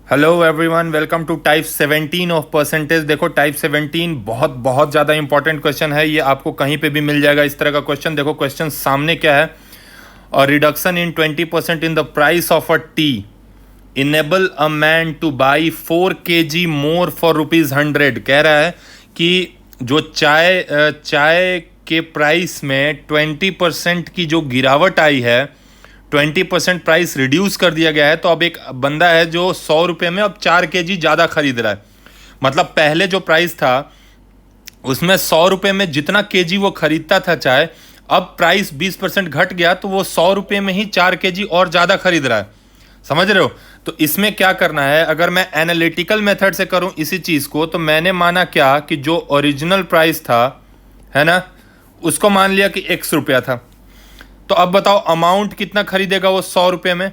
Hello everyone, welcome to type 17 of percentage. देखो type 17 बहुत बहुत ज़्यादा इंपॉर्टेंट क्वेश्चन है। ये आपको कहीं पे भी मिल जाएगा इस तरह का क्वेश्चन। देखो क्वेश्चन सामने क्या है। और reduction in 20% in the price of a T enable a man two by 4 kg more for ₹100। कह रहा है कि जो चाय के प्राइस में 20% की जो गिरावट आई है, 20% प्राइस रिड्यूस कर दिया गया है। तो अब एक बंदा है जो 100 रुपये में अब 4 kg ज़्यादा खरीद रहा है। मतलब पहले जो प्राइस था उसमें 100 रुपये में जितना केजी वो खरीदता था चाय, अब प्राइस 20% घट गया तो वो 100 रुपये में ही 4 kg और ज़्यादा खरीद रहा है। समझ रहे हो? तो इसमें क्या करना है, अगर मैं एनालिटिकल मेथड से करूं इसी चीज़ को, तो मैंने माना क्या कि जो ओरिजिनल प्राइस था, है ना, उसको मान लिया कि ₹X था। तो अब बताओ अमाउंट कितना खरीदेगा वो 100 रुपये में।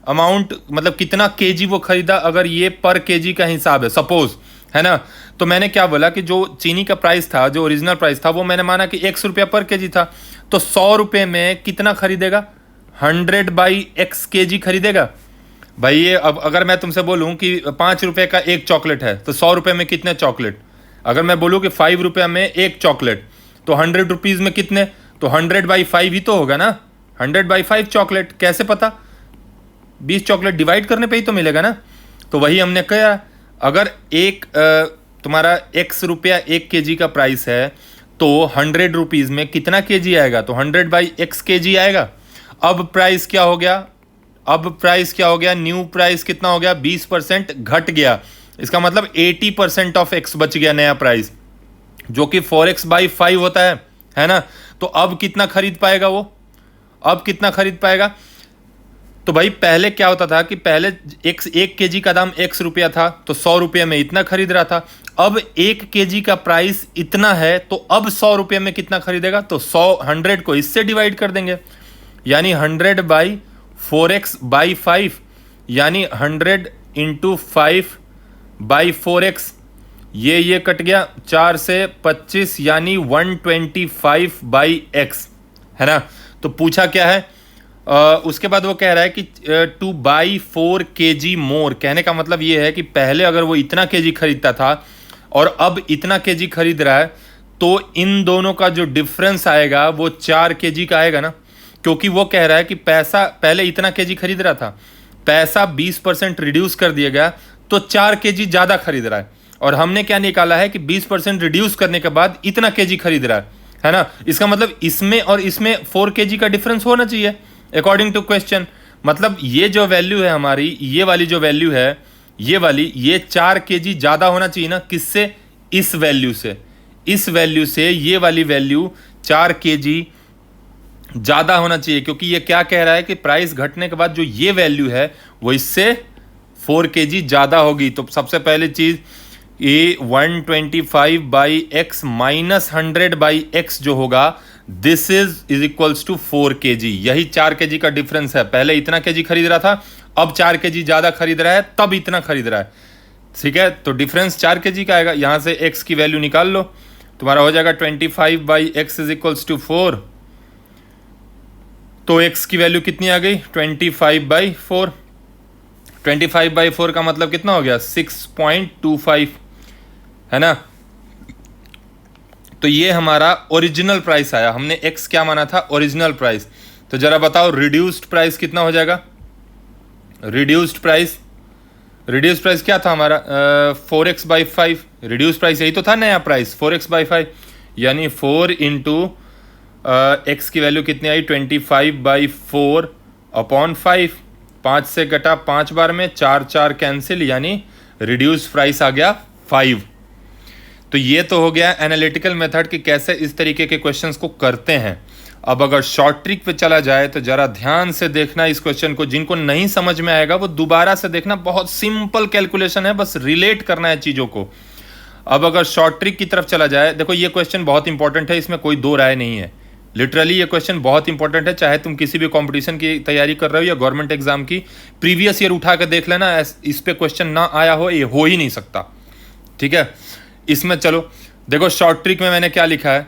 अमाउंट मतलब कितना केजी वो खरीदा, अगर ये पर केजी का हिसाब है सपोज, है ना। तो मैंने क्या बोला कि जो चीनी का प्राइस था, जो ओरिजिनल प्राइस था, वो मैंने माना कि ₹X पर केजी था। तो 100 रुपये में कितना खरीदेगा? 100/X केजी खरीदेगा। भाई ये अब अगर मैं तुमसे बोलूं कि 5 रुपये का एक चॉकलेट है तो 100 रुपये में कितने चॉकलेट? अगर मैं बोलूं कि 5 रुपये में एक चॉकलेट तो 100 रुपीज़ में कितने? तो 100/5 ही तो होगा ना। 100/5 चॉकलेट कैसे पता? 20 चॉकलेट डिवाइड करने पे ही तो मिलेगा ना। तो वही हमने कहा, अगर एक तुम्हारा ₹X 1 kg का प्राइस है तो 100 रुपीज़ में कितना केजी आएगा? तो 100/X kg आएगा। अब प्राइस क्या हो गया? न्यू प्राइस कितना हो गया? 20% घट गया। इसका मतलब 80% ऑफ X बच गया, नया प्राइस, जो कि 4X/5 होता है ना। तो अब कितना खरीद पाएगा वो? तो भाई पहले क्या होता था कि पहले एक केजी का दाम ₹X था तो 100 रुपये में इतना खरीद रहा था। अब 1 kg का प्राइस इतना है तो अब 100 रुपये में कितना खरीदेगा? तो 100 को इससे डिवाइड कर देंगे, यानी 100/4X/5, यानी 100 × 5/4X। ये कट गया, 4 से 25, यानी 125/X, है ना। तो पूछा क्या है? उसके बाद वो कह रहा है कि टू बाई 4 kg मोर। कहने का मतलब ये है कि पहले अगर वो इतना केजी खरीदता था और अब इतना केजी खरीद रहा है, तो इन दोनों का जो डिफरेंस आएगा वो 4 kg का आएगा ना। क्योंकि वो कह रहा है कि पैसा पहले इतना केजी खरीद रहा था, पैसा 20% रिड्यूस कर दिया गया तो 4 kg ज़्यादा खरीद रहा है। और हमने क्या निकाला है कि 20% रिड्यूस करने के बाद इतना केजी खरीद रहा है ना। इसका मतलब इसमें और इसमें 4 kg का डिफरेंस होना चाहिए अकॉर्डिंग टू क्वेश्चन। मतलब ये जो वैल्यू है हमारी, ये वाली जो वैल्यू है, ये 4 kg ज़्यादा होना चाहिए ना। किससे? इस वैल्यू से ये वाली वैल्यू 4 kg ज़्यादा होना चाहिए। क्योंकि ये क्या कह रहा है कि प्राइस घटने के बाद जो ये वैल्यू है वो इससे 4 kg ज़्यादा होगी। तो सबसे पहली चीज़, ये 125/X माइनस 100/X जो होगा, this is equals to 4 kg। यही 4 kg का डिफरेंस है। पहले इतना केजी खरीद रहा था, अब 4 kg ज़्यादा खरीद रहा है, तब इतना खरीद रहा है। ठीक है, तो डिफरेंस 4 kg का आएगा। यहाँ से X की वैल्यू निकाल लो, तुम्हारा हो जाएगा 25/X इज इक्वल्स टू 4। तो X की वैल्यू कितनी आ गई? 25/4। 25/4 का मतलब कितना हो गया? 6.25, है ना। तो ये हमारा ओरिजिनल प्राइस आया। हमने X क्या माना था? Original price. तो जरा बताओ रिड्यूस्ड प्राइस कितना हो जाएगा? रिड्यूस्ड प्राइस क्या था हमारा? 4X/5। रिड्यूस्ड प्राइस यही तो था, नया प्राइस 4X/5, यानी 4 × X की वैल्यू कितनी आई? 25/4/5। 5 से घटा 5 बार में, 4 कैंसिल, यानी रिड्यूस प्राइस आ गया 5। तो ये तो हो गया एनालिटिकल मेथड कि कैसे इस तरीके के क्वेश्चंस को करते हैं। अब अगर शॉर्ट ट्रिक पे चला जाए तो जरा ध्यान से देखना इस क्वेश्चन को। जिनको नहीं समझ में आएगा वो दोबारा से देखना। बहुत सिंपल कैलकुलेशन है, बस रिलेट करना है चीज़ों को। अब अगर शॉर्ट ट्रिक की तरफ चला जाए, देखो ये क्वेश्चन बहुत इंपॉर्टेंट है, इसमें कोई दो राय नहीं है। लिटरली ये क्वेश्चन बहुत इंपॉर्टेंट है। चाहे तुम किसी भी कंपटीशन की तैयारी कर रहे हो या गवर्नमेंट एग्जाम की, प्रीवियस ईयर उठा कर देख लेना, इस पे क्वेश्चन ना आया हो, ये हो ही नहीं सकता। ठीक है, इसमें चलो देखो शॉर्ट ट्रिक में मैंने क्या लिखा है।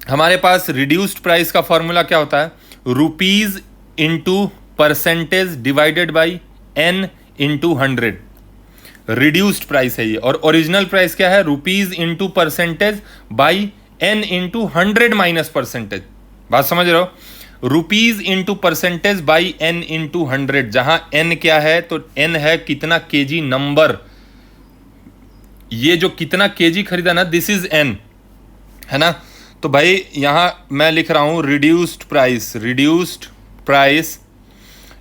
हमारे पास रिड्यूस्ड प्राइस का फॉर्मूला क्या होता है? ₹/% Divided by N into 100, reduced price है ये। और ओरिजिनल प्राइस क्या है? Rupees into percentage by N into 100 minus percentage. बात समझ रहे हो? Rupees into percentage by N into 100, जहां एन क्या है? तो एन है कितना केजी नंबर, ये जो कितना केजी खरीदा ना, दिस इज एन, है ना। तो भाई यहां मैं लिख रहा हूं reduced price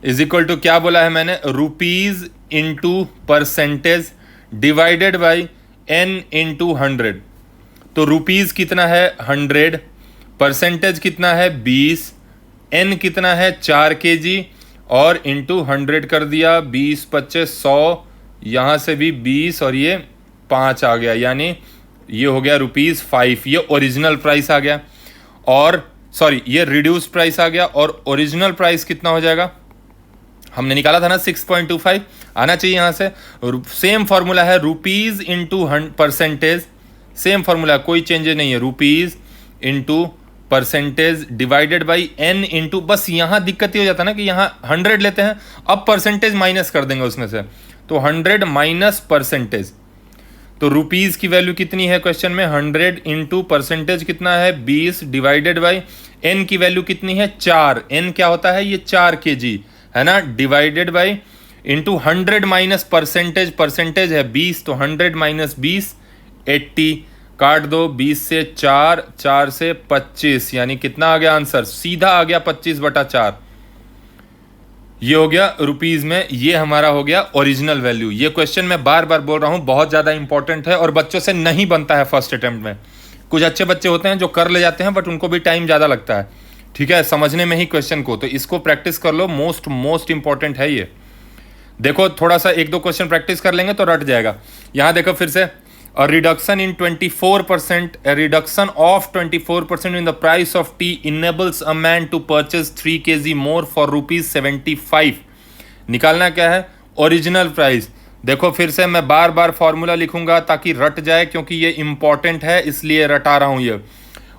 is equal to, क्या बोला है मैंने? Rupees into percentage divided by N into 100। तो रुपीज कितना है? 100, परसेंटेज कितना है? 20, एन कितना है? 4 केजी, और इंटू 100 कर दिया, 20 25 100, यहाँ से भी 20 और ये 5 आ गया, यानी ये हो गया ₹5। ये ओरिजिनल प्राइस आ गया, और सॉरी ये रिड्यूस्ड प्राइस आ गया। और ओरिजिनल प्राइस कितना हो जाएगा? हमने निकाला था ना 6.25, आना चाहिए यहाँ से। सेम फॉर्मूला है, rupees into percentage, same formula, कोई चेंजेस नहीं है। Rupees into percentage divided by N into, बस यहाँ दिक्कत ही हो जाता है ना कि यहाँ 100 लेते हैं, अब परसेंटेज माइनस कर देंगे उसमें से, तो 100 माइनस परसेंटेज। तो रुपीज की वैल्यू कितनी है क्वेश्चन में? 100 इंटू परसेंटेज कितना है? 20 डिवाइडेड बाई एन की वैल्यू कितनी है? 4। एन क्या होता है? ये 4 केजी है ना, divided by into 100 minus percentage है 20, तो 100 माइनस 20 80, काट दो, 20 से 4 से 25, यानी कितना आ गया आंसर? सीधा आ गया 25/4। ये हो गया रुपीज में, ये हमारा हो गया ओरिजिनल वैल्यू। ये क्वेश्चन मैं बार बार बोल रहा हूं, बहुत ज्यादा इंपॉर्टेंट है और बच्चों से नहीं बनता है फर्स्ट अटेम्प्ट में। कुछ अच्छे बच्चे होते हैं जो कर ले जाते हैं, बट उनको भी टाइम ज्यादा लगता है, ठीक है, समझने में ही क्वेश्चन को। तो इसको प्रैक्टिस कर लो, मोस्ट इंपॉर्टेंट है ये। देखो थोड़ा सा 1-2 क्वेश्चन प्रैक्टिस कर लेंगे तो रट जाएगा। यहां देखो फिर से, a reduction of 24% in the price of tea enables a man to purchase 3 kg more for ₹75। निकालना क्या है? Original price. देखो फिर से मैं बार बार फॉर्मूला लिखूंगा ताकि रट जाए, क्योंकि ये इंपॉर्टेंट है, इसलिए रटा रहा हूं ये।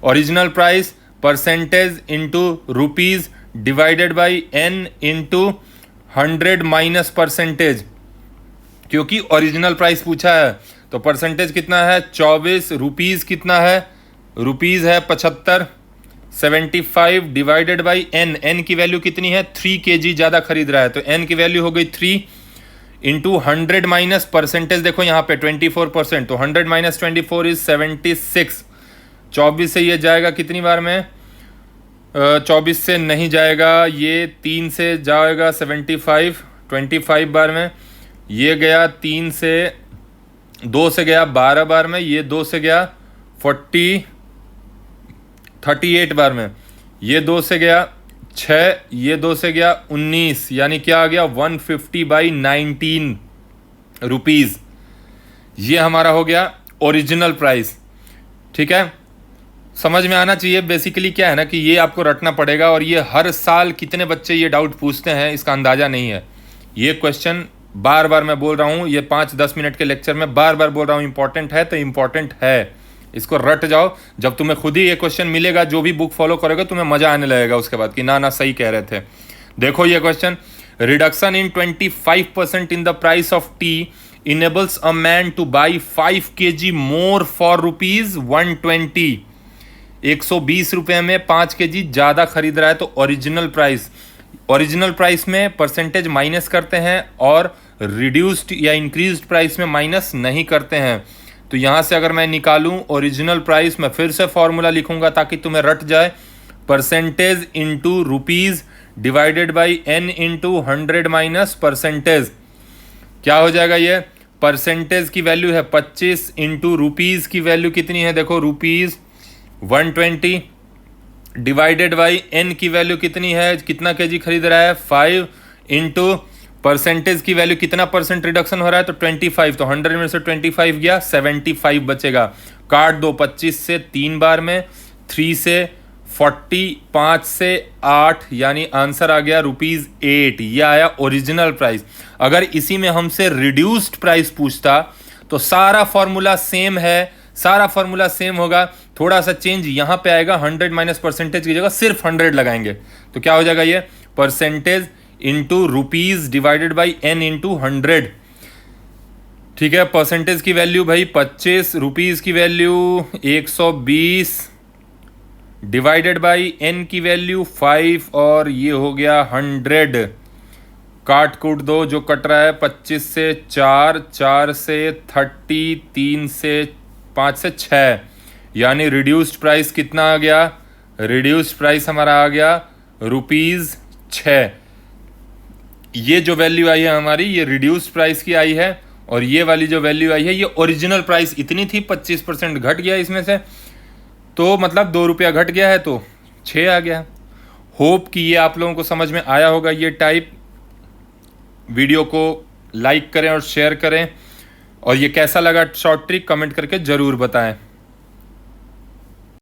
Original price percentage into rupees divided by N into 100 minus percentage, क्योंकि ओरिजिनल प्राइस पूछा है। तो परसेंटेज कितना है? 24, रुपीज कितना है? रुपीज है 75, 75 डिवाइडेड बाई एन, एन की वैल्यू कितनी है? 3 केजी ज्यादा खरीद रहा है, तो एन की वैल्यू हो गई 3 इंटू 100 माइनस परसेंटेज, देखो यहाँ पे 24%, तो 100 माइनस 24 इज 76। 24 से ये जाएगा कितनी बार में? 24 से नहीं जाएगा, ये 3 से जाएगा 75, 25 बार में। ये गया 3 से, 2 से गया 12 बार में, ये 2 से गया 38 बार में, ये 2 से गया 6, ये 2 से गया 19, यानी क्या आ गया? 150/19 रुपीज। ये हमारा हो गया ओरिजिनल प्राइस, ठीक है। समझ में आना चाहिए। बेसिकली क्या है ना कि ये आपको रटना पड़ेगा, और ये हर साल कितने बच्चे ये डाउट पूछते हैं इसका अंदाजा नहीं है। ये क्वेश्चन बार बार मैं बोल रहा हूँ, ये 5-10 मिनट के लेक्चर में बार बार बोल रहा हूँ, इंपॉर्टेंट है तो इंपॉर्टेंट है, इसको रट जाओ। जब तुम्हें खुद ही ये क्वेश्चन मिलेगा, जो भी बुक फॉलो करोगे, तुम्हें मजा आने लगेगा उसके बाद कि ना सही कह रहे थे। देखो ये question, reduction in 25% in the price of T enables a man two by 5 kg more for ₹120। 120 रुपये में 5 kg ज्यादा खरीद रहा है, तो ओरिजिनल प्राइस में परसेंटेज माइनस करते हैं और रिड्यूस्ड या इंक्रीज्ड प्राइस में माइनस नहीं करते हैं। तो यहां से अगर मैं निकालूं ओरिजिनल प्राइस, मैं फिर से फॉर्मूला लिखूंगा ताकि तुम्हें रट जाए। Percentage into rupees divided by N into 100 minus percentage, क्या हो जाएगा? ये परसेंटेज की वैल्यू है 25 इंटू रुपीज की वैल्यू कितनी है? देखो रुपीज 120 डिवाइडेड बाई एन की वैल्यू कितनी है? कितना केजी खरीद रहा है? 5 इंटू परसेंटेज की वैल्यू कितना परसेंट रिडक्शन हो रहा है? तो 25, तो 100 में से 25 गया, 75 बचेगा। काट दो, 25 से 3 बार में, 3 से 40, 5 से 8, यानी आंसर आ गया ₹8। ये आया ओरिजिनल प्राइस। अगर इसी में हमसे रिड्यूस्ड प्राइस पूछता तो सारा फॉर्मूला सेम है, सारा फॉर्मूला सेम होगा, थोड़ा सा चेंज यहां पे आएगा, 100 माइनस परसेंटेज की जगह सिर्फ 100 लगाएंगे, तो क्या हो जाएगा? ये percentage into rupees divided by n into 100। ठीक है, परसेंटेज की वैल्यू भाई 25, रुपीज की वैल्यू 120 डिवाइडेड बाई n की वैल्यू 5 और ये हो गया 100। काट कूट दो, जो कट रहा है 25 से 4, 4 से 30, 3 से 5 से 6, यानी रिड्यूस्ड प्राइस कितना आ गया? रिड्यूस्ड प्राइस हमारा आ गया ₹6। ये जो वैल्यू आई है हमारी, ये रिड्यूस्ड प्राइस की आई है, और ये वाली जो वैल्यू आई है ये ओरिजिनल प्राइस इतनी थी, 25% घट गया इसमें से, तो मतलब ₹2 घट गया है तो 6 आ गया। होप कि ये आप लोगों को समझ में आया होगा ये टाइप। वीडियो को लाइक करें और शेयर करें, और ये कैसा लगा शॉर्ट ट्रिक कमेंट करके ज़रूर बताएं।